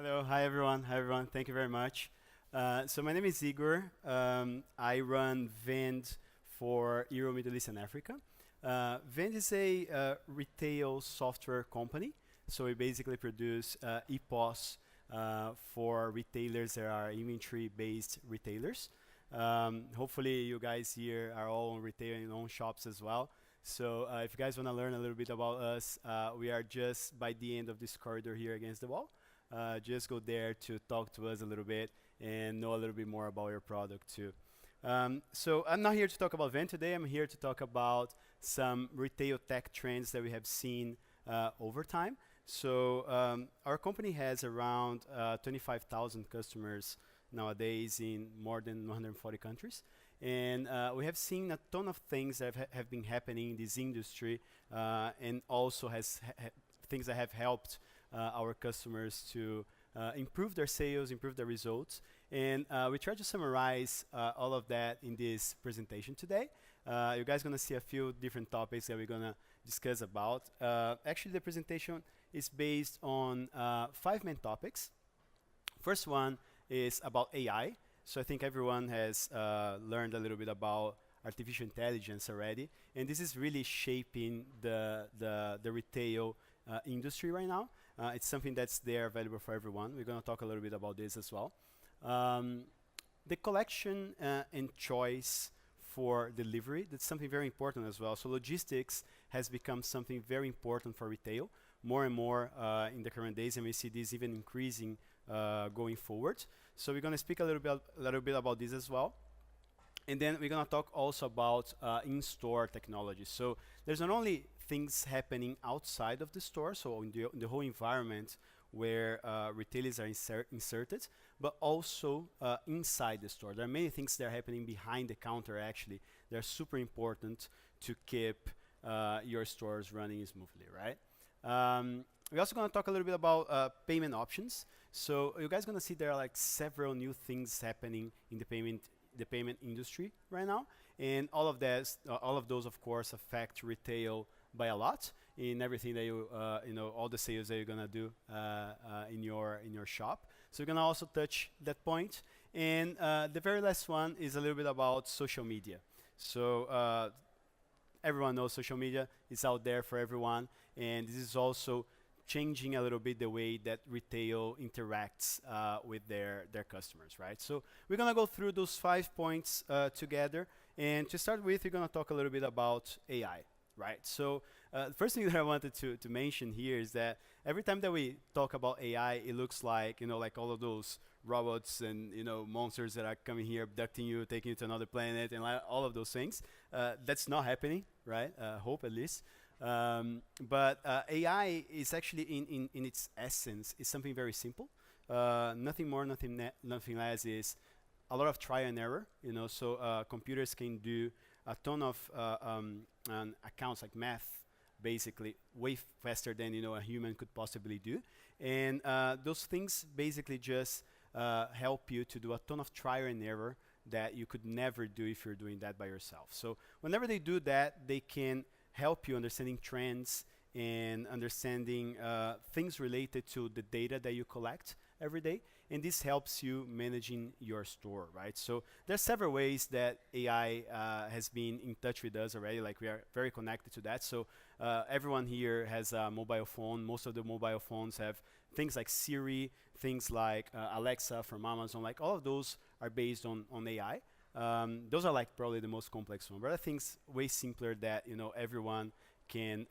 Hello, hi everyone. Thank you very much. So my name is Igor. I run Vend for Euro, Middle East, and Africa. Vend is a retail software company. So we basically produce EPOS for retailers that are inventory-based retailers. Hopefully, you guys here are all on retail and own shops as well. So if you guys want to learn a little bit about us, we are just by the end of this corridor here against the wall. Just go there to talk to us a little bit and know a little bit more about your product too. So I'm not here to talk about Vend today. I'm here to talk about some retail tech trends that we have seen over time. So our company has around 25,000 customers nowadays in more than 140 countries. And we have seen a ton of things that have been happening in this industry and also things that have helped our customers to improve their sales, improve their results. And we try to summarize all of that in this presentation today. You guys are going to see a few different topics that we're going to discuss about. Actually, the presentation is based on 5 main topics. First one is about AI. So I think everyone has learned a little bit about artificial intelligence already. And this is really shaping the retail industry right now. It's something that's there available for everyone. We're going to talk a little bit about this as well. The collection and choice for delivery, that's something very important as well. So logistics has become something very important for retail, more and more in the current days, and we see this even increasing going forward. So we're going to speak a little bit about this as well. And then we're going to talk also about in-store technology. So there's not only things happening outside of the store, so in the whole environment where retailers are inserted, but also inside the store. There are many things that are happening behind the counter, actually. They're super important to keep your stores running smoothly, right? We're also going to talk a little bit about payment options. So you guys are going to see there are like several new things happening in the payment industry right now, and all of those, of course, affect retail by a lot in everything that all the sales that you're gonna do in your shop. So we're gonna also touch that point, and the very last one is a little bit about social media. So everyone knows social media is out there for everyone, and this is also changing a little bit the way that retail interacts with their customers, right? So we're gonna go through those 5 points together, and to start with, we're gonna talk a little bit about AI, right? So the first thing that I wanted to mention here is that every time that we talk about AI, it looks like, like all of those robots and, monsters that are coming here, abducting you, taking you to another planet, and all of those things. That's not happening, right? Hope at least. But AI is actually in its essence is something very simple. Nothing more, nothing less is a lot of trial and error. So computers can do a ton of accounts like math, basically way faster than a human could possibly do. And those things basically just help you to do a ton of trial and error that you could never do if you're doing that by yourself. So whenever they do that, they can help you understanding trends and understanding things related to the data that you collect every day, and this helps you managing your store, right? So there's several ways that AI has been in touch with us already, like we are very connected to that. So everyone here has a mobile phone. Most of the mobile phones have things like Siri, things like Alexa from Amazon, like all of those are based on AI. Those are like probably the most complex one, but I think it's way simpler that everyone can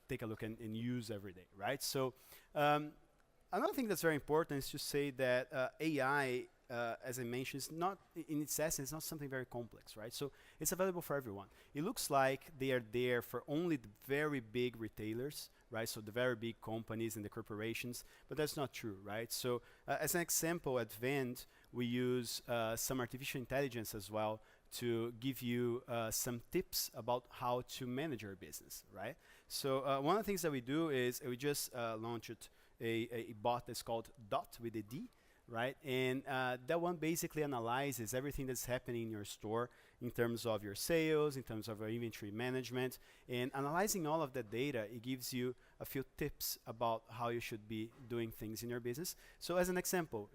take a look and use every day, right? So another thing that's very important is to say that AI, as I mentioned, is not in its essence, not something very complex, right? So it's available for everyone. It looks like they are there for only the very big retailers, right? So the very big companies and the corporations, but that's not true, right? So as an example, at Vend, we use some artificial intelligence as well to give you some tips about how to manage your business, right? So one of the things that we do is we just launched a bot that's called Dot with a D, right? And that one basically analyzes everything that's happening in your store in terms of your sales, in terms of your inventory management, and analyzing all of that data, it gives you a few tips about how you should be doing things in your business. So as an example,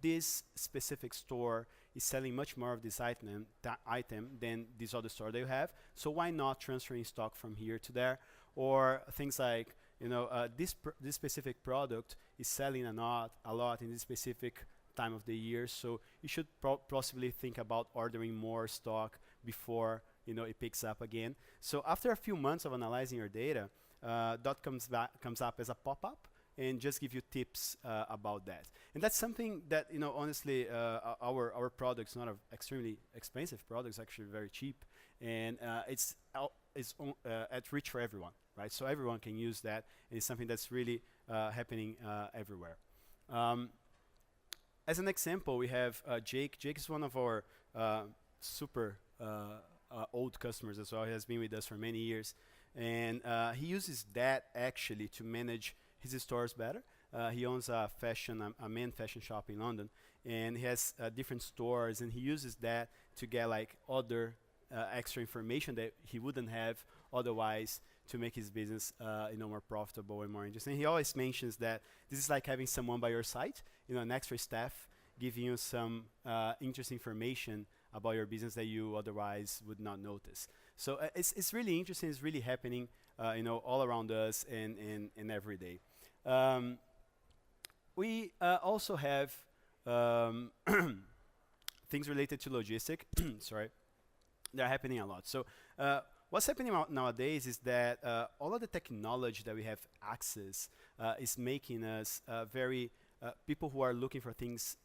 this specific store is selling much more of this item than this other store that you have. So why not transferring stock from here to there? Or things like, this specific product is selling a lot in this specific time of the year, so you should possibly think about ordering more stock before it picks up again. So after a few months of analyzing your data, Dot comes up as a pop-up and just give you tips about that. And that's something that honestly, our product's not an extremely expensive product. It's actually very cheap, and it's at reach for everyone, right? So everyone can use that, and it's something that's really happening everywhere. As an example, we have Jake. Jake is one of our super old customers as well. He has been with us for many years, and he uses that actually to manage his stores better. He owns a men's fashion shop in London, and he has different stores, and he uses that to get like other extra information that he wouldn't have otherwise to make his business more profitable and more interesting. He always mentions that this is like having someone by your side, an extra staff giving you some interesting information about your business that you otherwise would not notice. So it's really interesting. It's really happening all around us and every day. We also have things related to logistic. Sorry, they're happening a lot. So what's happening nowadays is that all of the technology that we have access is making us very people who are looking for things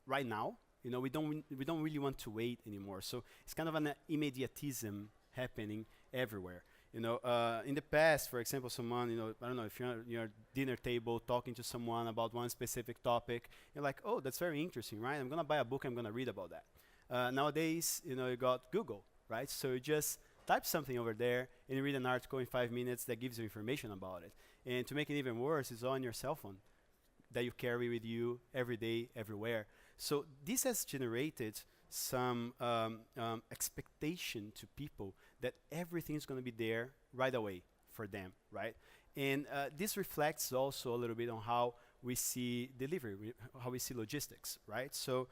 right now. We don't really want to wait anymore. So it's kind of an immediatism happening everywhere. In the past, for example, someone, I don't know, if you're at your dinner table talking to someone about one specific topic, you're like, oh, that's very interesting, right? I'm gonna buy a book, I'm gonna read about that. Nowadays, you got Google, right? So you just type something over there and you read an article in 5 minutes that gives you information about it. And to make it even worse, it's on your cell phone that you carry with you every day, everywhere. So this has generated some expectation to people that everything is going to be there right away for them, right? And this reflects also a little bit on how we see delivery, how we see logistics, right? So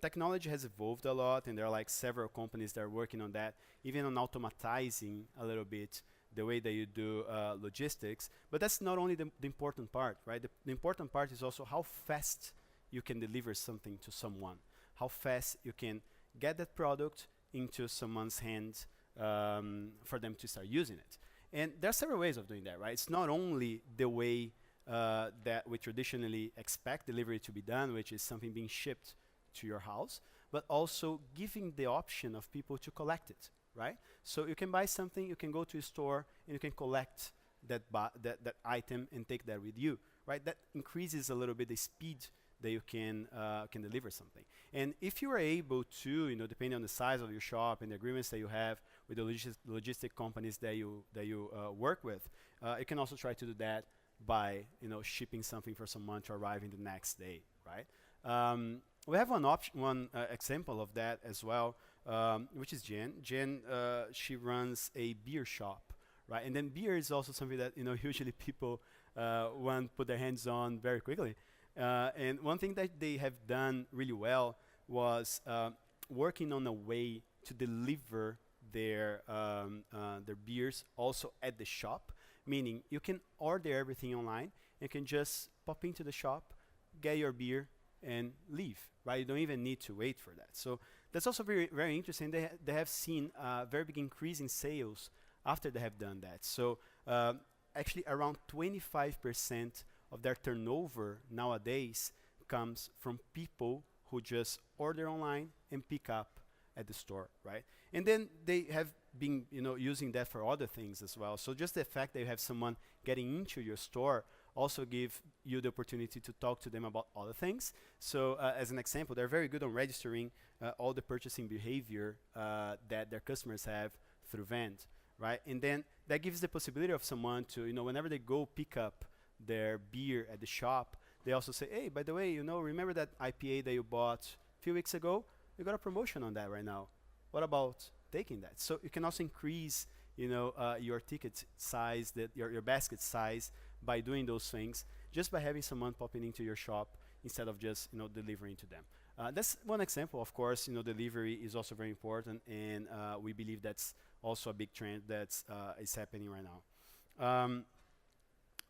technology has evolved a lot, and there are like several companies that are working on that, even on automatizing a little bit the way that you do logistics. But that's not only the important part, right? The important part is also how fast you can deliver something to someone, how fast you can get that product into someone's hands for them to start using it. And there are several ways of doing that, right? It's not only the way that we traditionally expect delivery to be done, which is something being shipped to your house, but also giving the option of people to collect it, right? So you can buy something, you can go to a store, and you can collect that item and take that with you, right? That increases a little bit the speed that you can deliver something. And if you are able to, depending on the size of your shop and the agreements that you have with the logistic companies that you work with, you can also try to do that by shipping something for someone to arrive in the next day, right? We have one example of that as well, which is Jen. Jen, she runs a beer shop, right? And then beer is also something that usually people want to put their hands on very quickly. And one thing that they have done really well was working on a way to deliver their beers also at the shop, meaning you can order everything online. You can just pop into the shop, get your beer, and leave, right? You don't even need to wait for that. So that's also very, very interesting. They have seen a very big increase in sales after they have done that. So actually around 25% of their turnover nowadays comes from people who just order online and pick up at the store, right? And then they have been, using that for other things as well. So just the fact that you have someone getting into your store also give you the opportunity to talk to them about other things. So as an example, they're very good on registering all the purchasing behavior that their customers have through Vend, right? And then that gives the possibility of someone to, whenever they go pick up their beer at the shop, they also say, hey, by the way, remember that IPA that you bought a few weeks ago? we got a promotion on that right now. What about taking that? So you can also increase, your ticket size, that your basket size by doing those things, just by having someone popping into your shop instead of just delivering to them. That's one example. Of course, delivery is also very important, and we believe that's also a big trend that's is happening right now.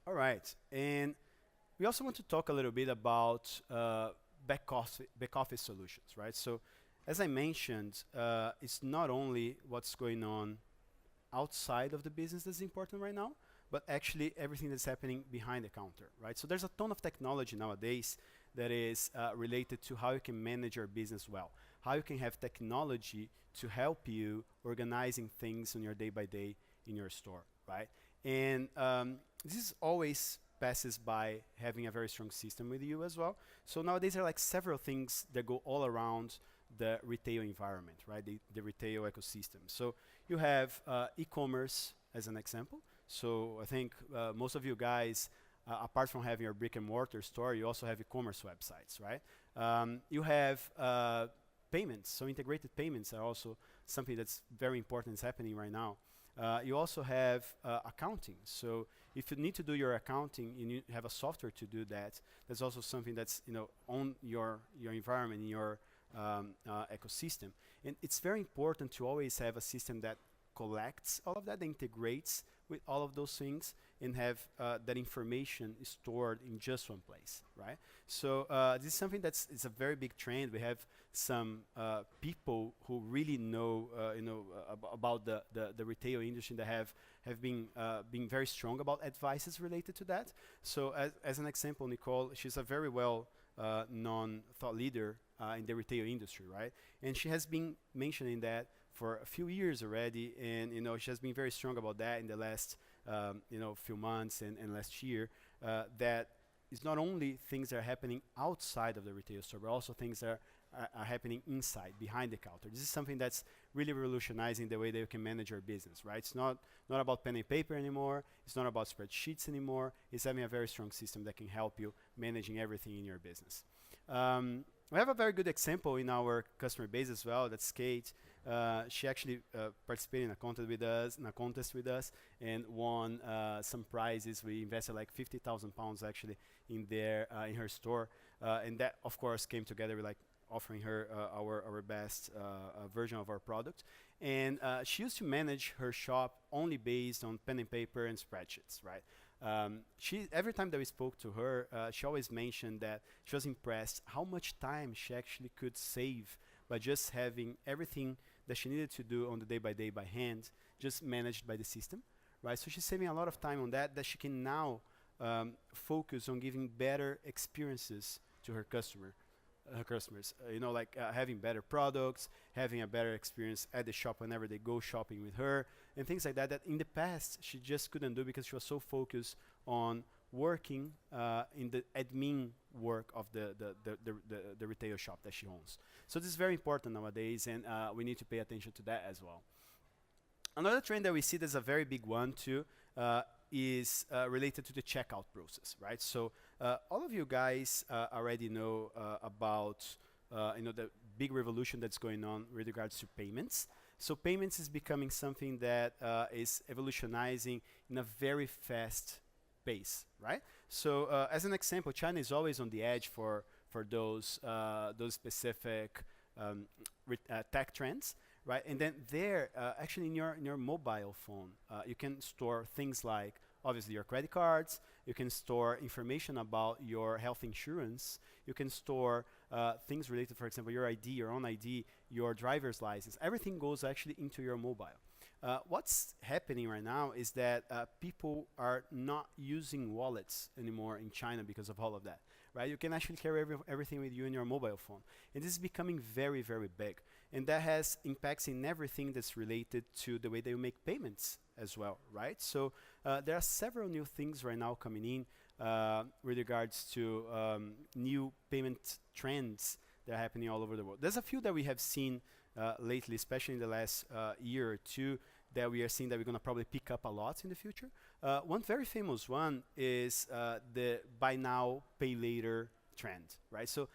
All right, and we also want to talk a little bit about back office solutions, right? So, as I mentioned, it's not only what's going on outside of the business that's important right now, but actually everything that's happening behind the counter, right? So there's a ton of technology nowadays that is related to how you can manage your business well, how you can have technology to help you organizing things on your day by day in your store, right? And this is always passes by having a very strong system with you as well. So nowadays there are like several things that go all around the retail environment, right? The retail ecosystem. So you have e-commerce as an example. So I think most of you guys, apart from having your brick and mortar store, you also have e-commerce websites, right? You have payments. So integrated payments are also something that's very important. It's happening right now. You also have accounting. So if you need to do your accounting, you have a software to do that. That's also something that's on your environment, in your ecosystem. And it's very important to always have a system that collects all of that, integrates with all of those things, and have that information stored in just one place, right? So this is something it's a very big trend. We have some people who really know, about the retail industry that have been very strong about advices related to that. So as an example, Nicole, she's a very well known thought leader in the retail industry, right? And she has been mentioning that for a few years already, and she has been very strong about that in the last few months and last year. That is not only things that are happening outside of the retail store, but also things that are happening inside, behind the counter. This is something that's really revolutionizing the way that you can manage your business, right? It's not about pen and paper anymore. It's not about spreadsheets anymore. It's having a very strong system that can help you managing everything in your business. We have a very good example in our customer base as well. That's Kate. She actually participated in a contest with us, and won some prizes. We invested like £50,000 actually in her store, and that of course came together with like offering her our best version of our product. And she used to manage her shop only based on pen and paper and spreadsheets, right? Every time that we spoke to her, she always mentioned that she was impressed how much time she actually could save by just having everything that she needed to do on the day by hand, just managed by the system, right? So she's saving a lot of time on that she can now focus on giving better experiences to her customers. Having better products, having a better experience at the shop whenever they go shopping with her, and things like that in the past she just couldn't do because she was so focused on working in the admin work of the retail shop that she owns. So this is very important nowadays, and we need to pay attention to that as well. Another trend that we see that's a very big one too is related to the checkout process, right? So all of you guys already know about the big revolution that's going on with regards to payments. So payments is becoming something that is evolutionizing in a very fast pace, right? So as an example, China is always on the edge for those specific tech trends, right? And then actually in your mobile phone, you can store things like obviously your credit cards. You can store information about your health insurance. You can store things related, for example, your ID, your own ID, your driver's license. Everything goes actually into your mobile. What's happening right now is that people are not using wallets anymore in China because of all of that, right? You can actually carry everything with you in your mobile phone. And this is becoming very, very big. And that has impacts in everything that's related to the way that you make payments as well, right? So there are several new things right now coming in with regards to new payment trends that are happening all over the world. There's a few that we have seen lately, especially in the last year or two, that we are seeing that we're going to probably pick up a lot in the future. One very famous one is the buy now, pay later trend, right? So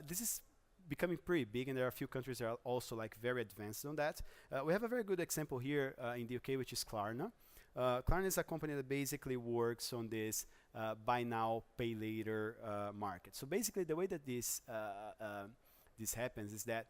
this is becoming pretty big, and there are a few countries that are also like very advanced on that. We have a very good example here in the UK, which is Klarna. Klarna is a company that basically works on this buy now, pay later market. So basically, the way that this happens is that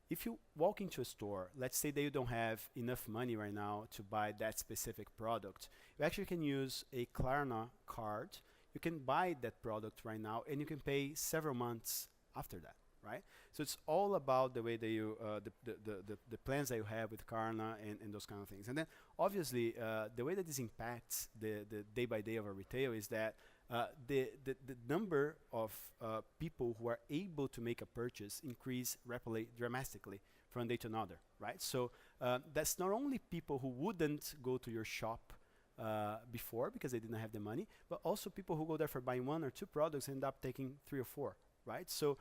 if you walk into a store, let's say that you don't have enough money right now to buy that specific product, you actually can use a Klarna card. You can buy that product right now, and you can pay several months after that, right? So it's all about the way that you, the plans that you have with Klarna and those kind of things. And then obviously, the way that this impacts the day by day of a retail is that the number of people who are able to make a purchase increase rapidly, dramatically from day to another, right? So that's not only people who wouldn't go to your shop before because they didn't have the money, but also people who go there for buying one or two products end up taking 3 or 4, right? So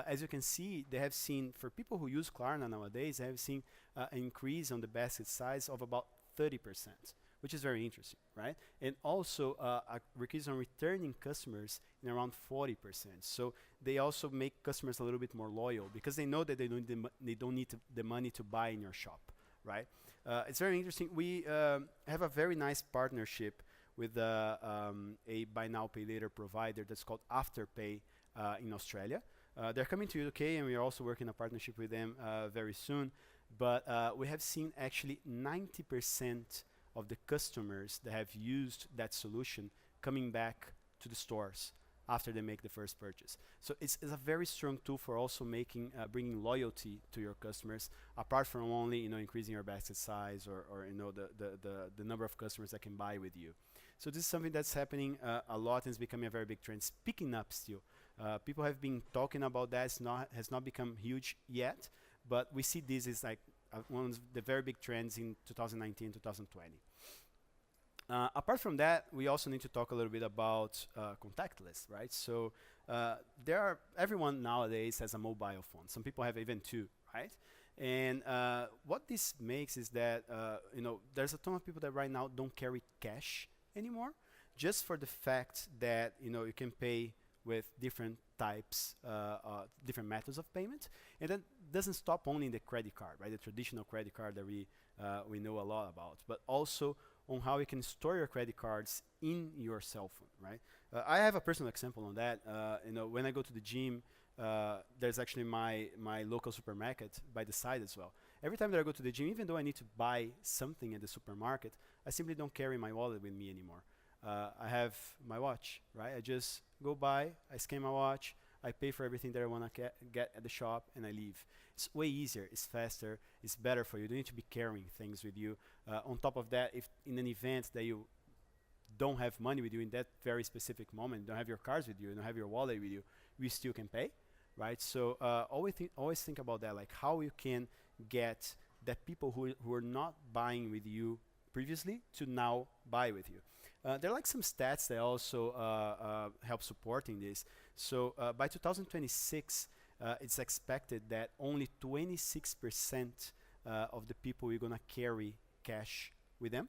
as you can see, they have seen, for people who use Klarna nowadays, they have seen an increase on the basket size of about 30%, which is very interesting, right? And also a increase on returning customers in around 40%. So they also make customers a little bit more loyal because they know that they don't need the money to buy in your shop, right? It's very interesting. We have a very nice partnership with a buy now pay later provider that's called Afterpay in Australia. They're coming to UK, and we are also working a partnership with them very soon. But we have seen actually 90% of the customers that have used that solution coming back to the stores after they make the first purchase. So it's a very strong tool for also making bringing loyalty to your customers, apart from only increasing your basket size or the number of customers that can buy with you. So this is something that's happening a lot and is becoming a very big trend. It's picking up still. People have been talking about that. Has not become huge yet, but we see this is like one of the very big trends in 2019, 2020. Apart from that, we also need to talk a little bit about contactless, right? So everyone nowadays has a mobile phone. Some people have even 2, right? And what this makes is that there's a ton of people that right now don't carry cash anymore, just for the fact that you can pay with different types, different methods of payment, and that doesn't stop only in the credit card, right? The traditional credit card that we know a lot about, but also on how you can store your credit cards in your cell phone, right? I have a personal example on that. When I go to the gym, there's actually my local supermarket by the side as well. Every time that I go to the gym, even though I need to buy something at the supermarket, I simply don't carry my wallet with me anymore. I have my watch, right? I just go by, I scan my watch, I pay for everything that I want to get at the shop, and I leave. It's way easier, it's faster, it's better for you. You don't need to be carrying things with you. On top of that, if in an event that you don't have money with you in that very specific moment, don't have your cards with you, don't have your wallet with you, we still can pay, right? So always think about that, like how you can get that people who are not buying with you previously to now buy with you. There are like some stats that also help supporting this. So by 2026, it's expected that only 26% of the people are gonna carry cash with them,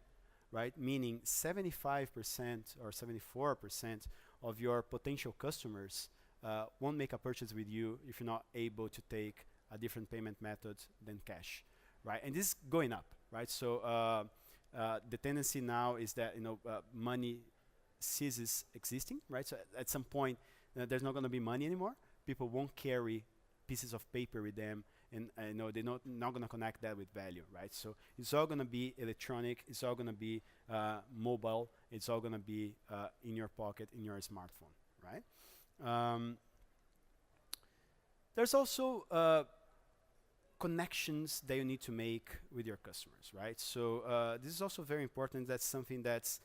right? Meaning 75% or 74% of your potential customers won't make a purchase with you if you're not able to take a different payment method than cash, right? And this is going up, right? So the tendency now is that money ceases existing, right? So at some point, there's not going to be money anymore. People won't carry pieces of paper with them, and they're not going to connect that with value, right? So it's all going to be electronic. It's all going to be mobile. It's all going to be in your pocket, in your smartphone, right? There's also connections that you need to make with your customers, right? So this is also very important. That's something that's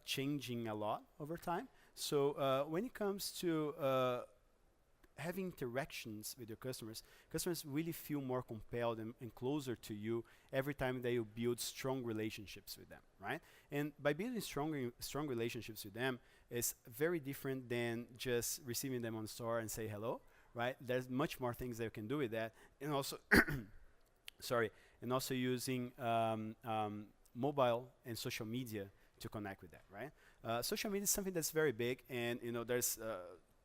changing a lot over time. So when it comes to having interactions with your customers really feel more compelled and closer to you every time that you build strong relationships with them, right? And by building strong relationships with them is very different than just receiving them on the store and say hello, right? There's much more things that you can do with that, and also, and also using mobile and social media to connect with that, right? Social media is something that's very big, and there's a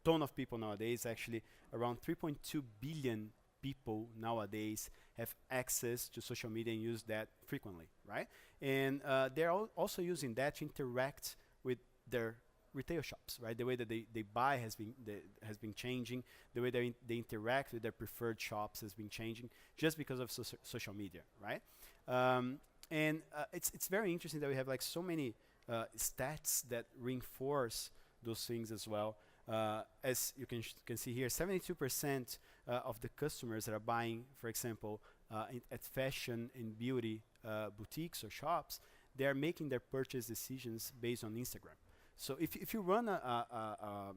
ton of people nowadays. Actually, around 3.2 billion people nowadays have access to social media and use that frequently, right? And they're also using that to interact with their retail shops, right? The way that they buy has been changing. The way they interact with their preferred shops has been changing just because of social media, right? And it's very interesting that we have like so many stats that reinforce those things as well. As you can see here, 72% of the customers that are buying, for example, at fashion and beauty boutiques or shops, they are making their purchase decisions based on Instagram. So if you run a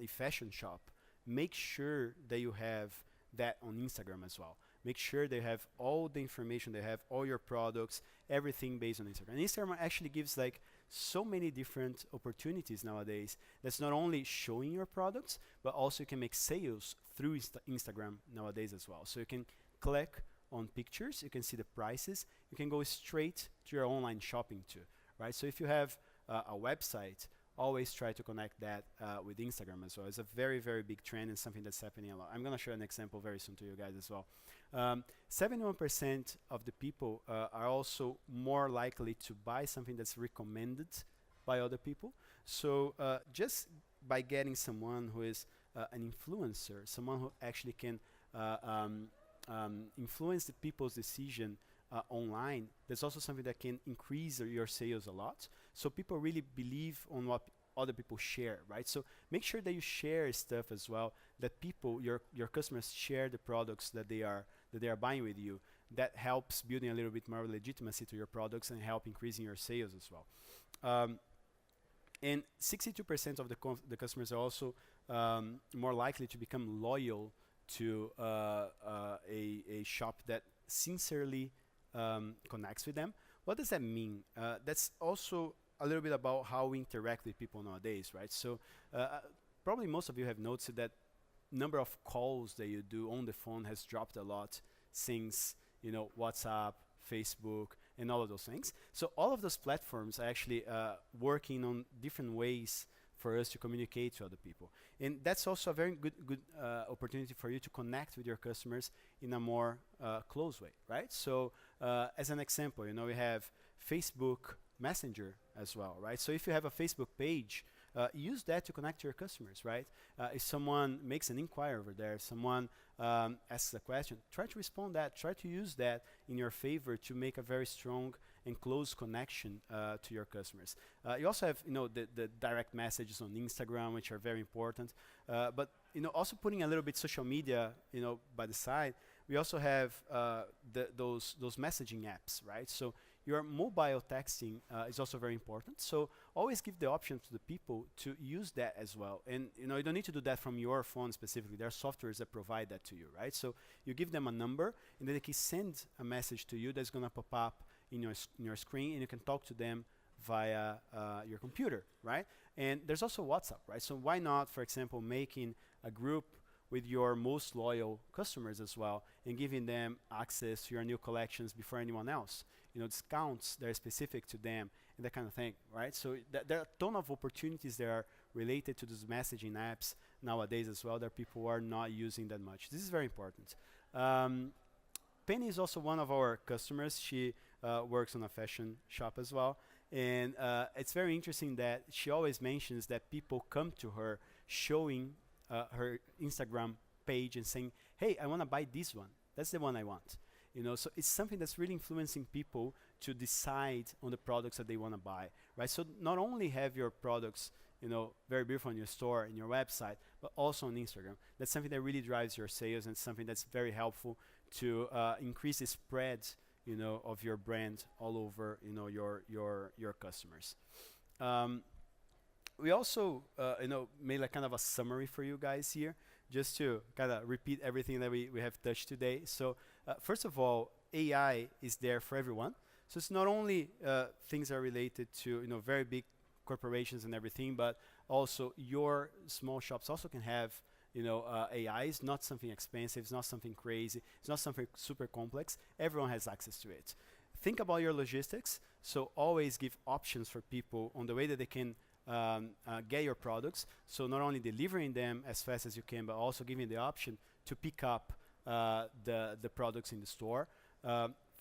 fashion shop, make sure that you have that on Instagram as well. Make sure they have all the information, they have all your products, everything based on Instagram. And Instagram actually gives like so many different opportunities nowadays. That's not only showing your products, but also you can make sales through Instagram nowadays as well. So you can click on pictures, you can see the prices, you can go straight to your online shopping too, right? So if you have a website, always try to connect that with Instagram as well. It's a very, very big trend and something that's happening a lot. I'm going to show an example very soon to you guys as well. 71% of the people are also more likely to buy something that's recommended by other people. So just by getting someone who is an influencer, someone who actually can influence the people's decision online, that's also something that can increase your sales a lot. So people really believe on what other people share, right? So make sure that you share stuff as well, that people, your customers share the products that they are buying with you. That helps building a little bit more legitimacy to your products and help increasing your sales as well. And 62% of the customers are also more likely to become loyal to a shop that sincerely connects with them. What does that mean? That's also a little bit about how we interact with people nowadays, right? So probably most of you have noticed that number of calls that you do on the phone has dropped a lot since, you know, WhatsApp, Facebook, and all of those things. So all of those platforms are actually working on different ways for us to communicate to other people. And that's also a very good opportunity for you to connect with your customers in a more close way, right? So as an example, you know, we have Facebook Messenger as well, right? So if you have a Facebook page, use that to connect to your customers, right? If someone makes an inquiry over there, if someone asks a question, try to respond that, try to use that in your favor to make a very strong and close connection to your customers. You also have, you know, the direct messages on Instagram, which are very important. But, you know, also putting a little bit social media, you know, by the side, we also have those messaging apps, right? So your mobile texting is also very important. So always give the option to the people to use that as well. And you know, you don't need to do that from your phone specifically. There are softwares that provide that to you, right? So you give them a number, and then they can send a message to you that's going to pop up in your screen, and you can talk to them via your computer, right? And there's also WhatsApp, right? So why not, for example, making a group with your most loyal customers as well, and giving them access to your new collections before anyone else. You know, discounts that are specific to them and that kind of thing, right? So there are a ton of opportunities that are related to these messaging apps nowadays as well that people are not using that much. This is very important. Penny is also one of our customers. She works on a fashion shop as well. And it's very interesting that she always mentions that people come to her showing her Instagram page and saying, hey, I want to buy this one. That's the one I want. You know, so it's something that's really influencing people to decide on the products that they want to buy, right? So not only have your products, you know, very beautiful on your store and your website, but also on Instagram. That's something that really drives your sales, and it's something that's very helpful to increase the spread, you know, of your brand all over, you know, your customers. We also, you know, made like kind of a summary for you guys here, just to kind of repeat everything that we have touched today. So first of all, AI is there for everyone. So it's not only things that are related to, you know, very big corporations and everything, but also your small shops also can have, you know, AI. It's not something expensive, it's not something crazy, it's not something super complex. Everyone has access to it. Think about your logistics. So always give options for people on the way that they can get your products. So not only delivering them as fast as you can, but also giving the option to pick up the products in the store.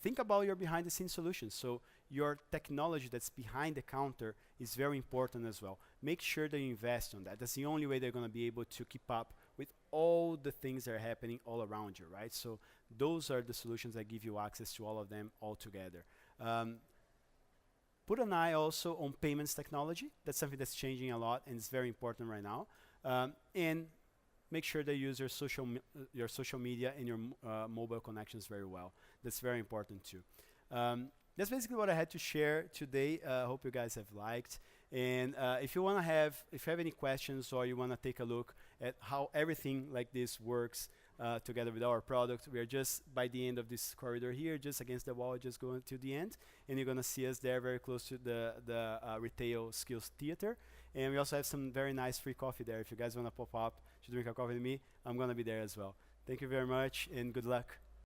Think about your behind the scenes solutions. So your technology that's behind the counter is very important as well. Make sure that you invest on that. That's the only way they're going to be able to keep up with all the things that are happening all around you, right? So those are the solutions that give you access to all of them all together. Put an eye also on payments technology. That's something that's changing a lot and it's very important right now. And make sure they use your social media and your mobile connections very well. That's very important too. That's basically what I had to share today. I hope you guys have liked. And if you have any questions or you want to take a look at how everything like this works together with our product, we are just by the end of this corridor here, just against the wall, just going to the end. And you're going to see us there very close to the retail skills theater. And we also have some very nice free coffee there. If you guys want to pop up to drink a coffee with me, I'm going to be there as well. Thank you very much and good luck.